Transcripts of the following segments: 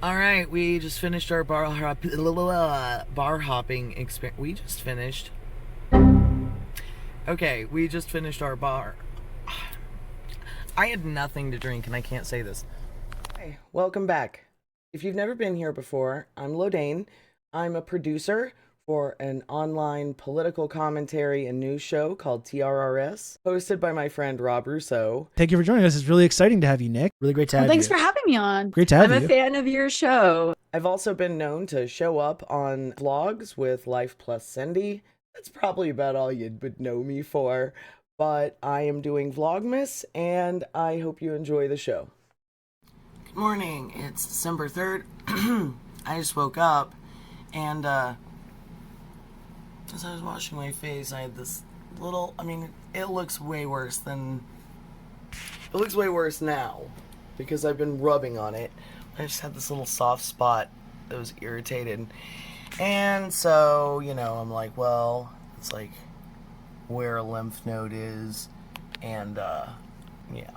All right, we just finished our bar hopping experience. We just finished. Okay, we just finished our bar. I had nothing to drink, and I can't say this. Hey, welcome back. If you've never been here before, I'm Lodane. I'm a producer for an online political commentary and news show called TRRS, hosted by my friend Rob Rousseau. Thank you for joining us. It's really exciting to have you, Nick. Really great to have you. Thanks for having me on. Great to have you. I'm a fan of your show. I've also been known to show up on vlogs with Life Plus Cindy. That's probably about all you would know me for, but I am doing Vlogmas, and I hope you enjoy the show. Good morning. It's December 3rd. I just woke up, and as I was washing my face, I had this little, it looks way worse now, because I've been rubbing on it. I just had this little soft spot that was irritated. And so, I'm like, well, it's like where a lymph node is. And, yeah.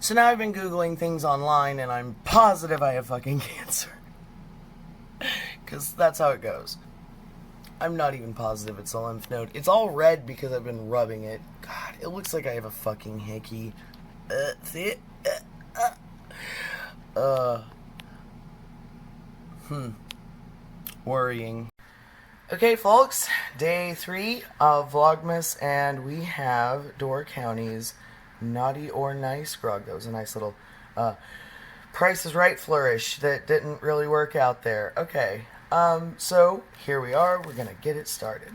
So now I've been Googling things online, and I'm positive I have fucking cancer. Because that's how it goes. I'm not even positive it's a lymph node. It's all red because I've been rubbing it. God, it looks like I have a fucking hickey. See it? Worrying. Okay, folks, day 3 of Vlogmas, and we have Door County's Naughty or Nice grog. That was a nice little Price is Right flourish that didn't really work out there. Okay, so here we are. We're gonna get it started.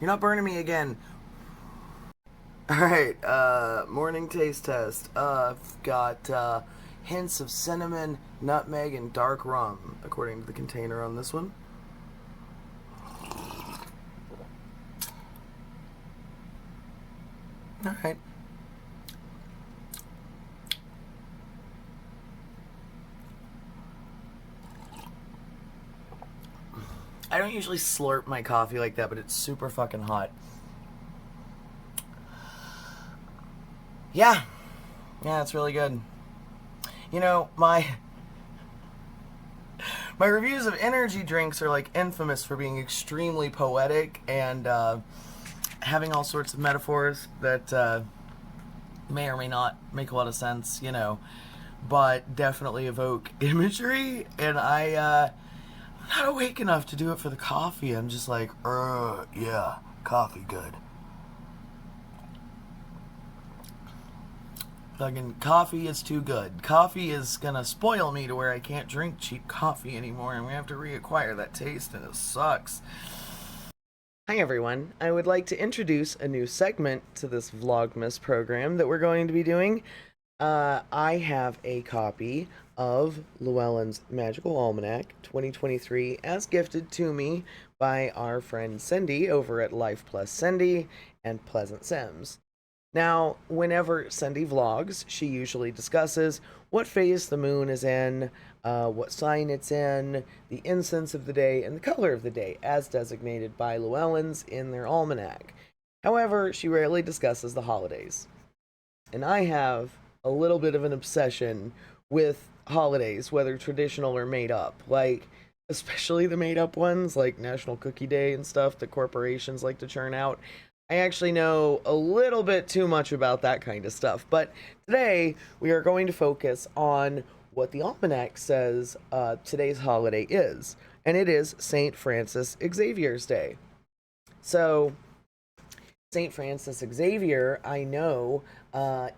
You're not burning me again. Alright, morning taste test. I've got hints of cinnamon, nutmeg, and dark rum, according to the container on this one. Alright. I don't usually slurp my coffee like that, but it's super fucking hot. Yeah, it's really good. You know, my reviews of energy drinks are like infamous for being extremely poetic and having all sorts of metaphors that may or may not make a lot of sense, but definitely evoke imagery, and I'm not awake enough to do it for the coffee. I'm just like, yeah, coffee good. Fucking coffee is too good. Coffee is gonna spoil me to where I can't drink cheap coffee anymore, and we have to reacquire that taste, and it sucks. Hi everyone, I would like to introduce a new segment to this Vlogmas program that we're going to be doing. I have a copy of Llewellyn's Magical Almanac 2023 as gifted to me by our friend Cindy over at Life Plus Cindy and Pleasant Sims. Now, whenever Cindy vlogs, she usually discusses what phase the moon is in, what sign it's in, the incense of the day, and the color of the day, as designated by Llewellyn's in their almanac. However, she rarely discusses the holidays. And I have a little bit of an obsession with holidays, whether traditional or made up. Like, especially the made up ones, like National Cookie Day and stuff that corporations like to churn out. I actually know a little bit too much about that kind of stuff, but today we are going to focus on what the Almanac says today's holiday is, and it is St. Francis Xavier's Day. So, St. Francis Xavier, I know,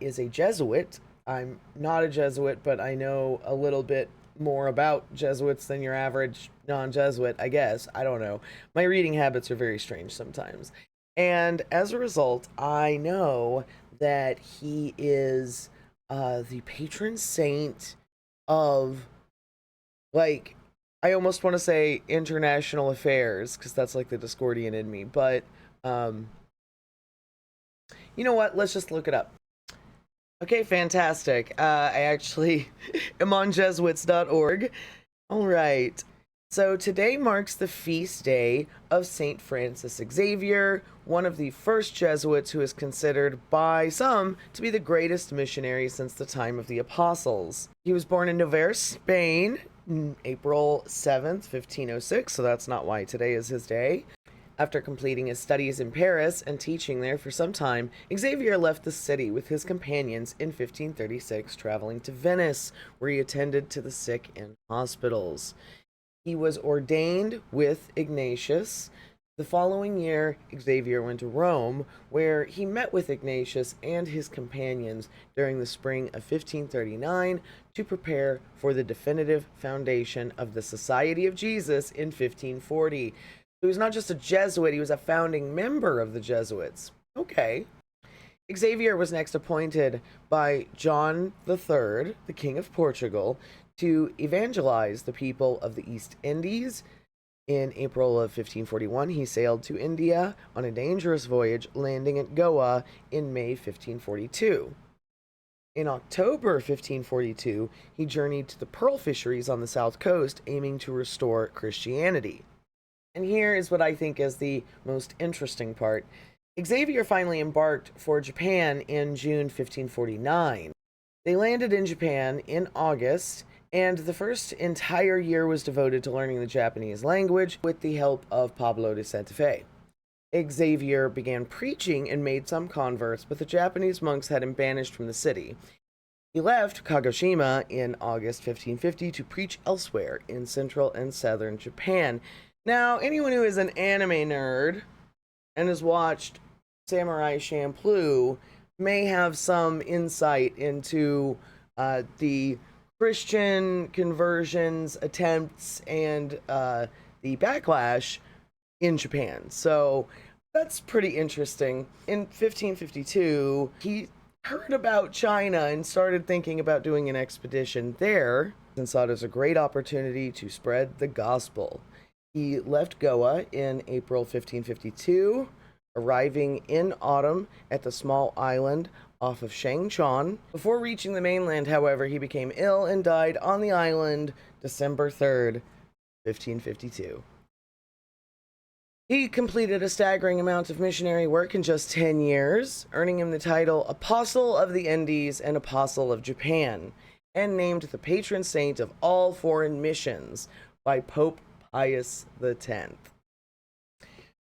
is a Jesuit. I'm not a Jesuit, but I know a little bit more about Jesuits than your average non-Jesuit, I guess. I don't know. My reading habits are very strange sometimes. And as a result, I know that he is the patron saint of, like, I almost want to say international affairs, because that's like the Discordian in me, but You know what? Let's just look it up. Okay, fantastic. I actually am on Jesuits.org. All right. So today marks the feast day of St. Francis Xavier, one of the first Jesuits who is considered by some to be the greatest missionary since the time of the apostles. He was born in Nevers, Spain, April 7th, 1506, so that's not why today is his day. After completing his studies in Paris and teaching there for some time, Xavier left the city with his companions in 1536, traveling to Venice, where he attended to the sick in hospitals. He was ordained with Ignatius. The following year, Xavier went to Rome, where he met with Ignatius and his companions during the spring of 1539 to prepare for the definitive foundation of the Society of Jesus in 1540. He was not just a Jesuit, he was a founding member of the Jesuits. Okay. Xavier was next appointed by John III, the King of Portugal, to evangelize the people of the East Indies. In April of 1541, he sailed to India on a dangerous voyage, landing at Goa in May 1542. In October 1542, he journeyed to the pearl fisheries on the south coast, aiming to restore Christianity. And here is what I think is the most interesting part. Xavier finally embarked for Japan in June 1549. They landed in Japan in August, and the first entire year was devoted to learning the Japanese language with the help of Pablo de Santa Fe. Xavier began preaching and made some converts, but the Japanese monks had him banished from the city. He left Kagoshima in August 1550 to preach elsewhere in central and southern Japan. Now, anyone who is an anime nerd and has watched Samurai Champloo may have some insight into the Christian conversions, attempts, and the backlash in Japan. So that's pretty interesting. In 1552, he heard about China and started thinking about doing an expedition there and saw it as a great opportunity to spread the gospel. He left Goa in April 1552, arriving in autumn at the small island off of Shangchuan. Before reaching the mainland, however, he became ill and died on the island December 3rd, 1552. He completed a staggering amount of missionary work in just 10 years, earning him the title Apostle of the Indies and Apostle of Japan, and named the patron saint of all foreign missions by Pope Pius X.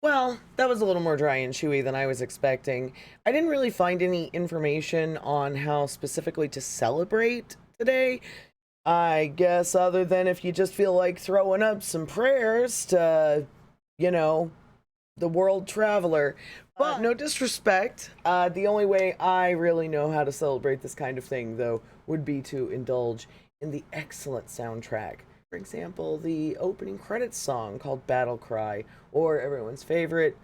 Well, that was a little more dry and chewy than I was expecting. I didn't really find any information on how specifically to celebrate today. I guess other than if you just feel like throwing up some prayers to, the world traveler. But no disrespect. The only way I really know how to celebrate this kind of thing, though, would be to indulge in the excellent soundtrack. For example, the opening credits song called Battlecry, or everyone's favorite,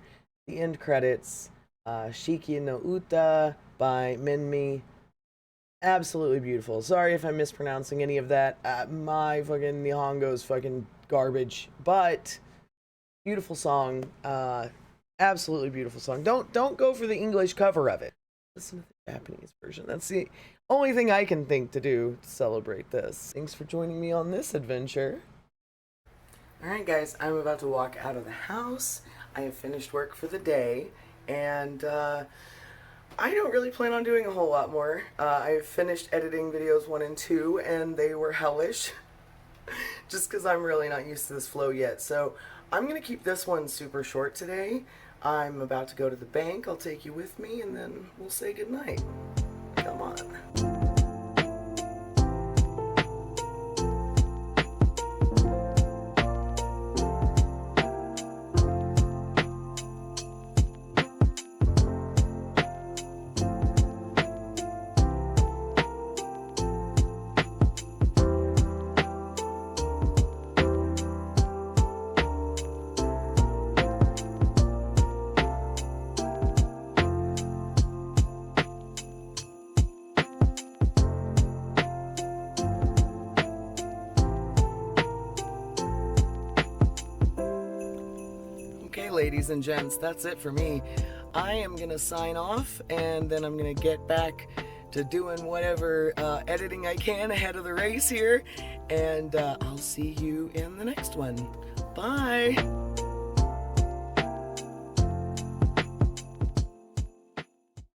the end credits, Shiki no Uta by Minmi. Absolutely beautiful. Sorry if I'm mispronouncing any of that. My fucking Nihongo's fucking garbage, but beautiful song. Absolutely beautiful song. Don't go for the English cover of it. Listen to the Japanese version. That's the only thing I can think to do to celebrate this. Thanks for joining me on this adventure. Alright guys, I'm about to walk out of the house. I have finished work for the day, and I don't really plan on doing a whole lot more. I have finished editing videos 1 and 2, and they were hellish. Just because I'm really not used to this flow yet. So I'm going to keep this one super short today. I'm about to go to the bank. I'll take you with me, and then we'll say goodnight. Come on. Ladies and gents, that's it for me. I am gonna sign off, and then I'm gonna get back to doing whatever editing I can ahead of the race here, and I'll see you in the next one. Bye!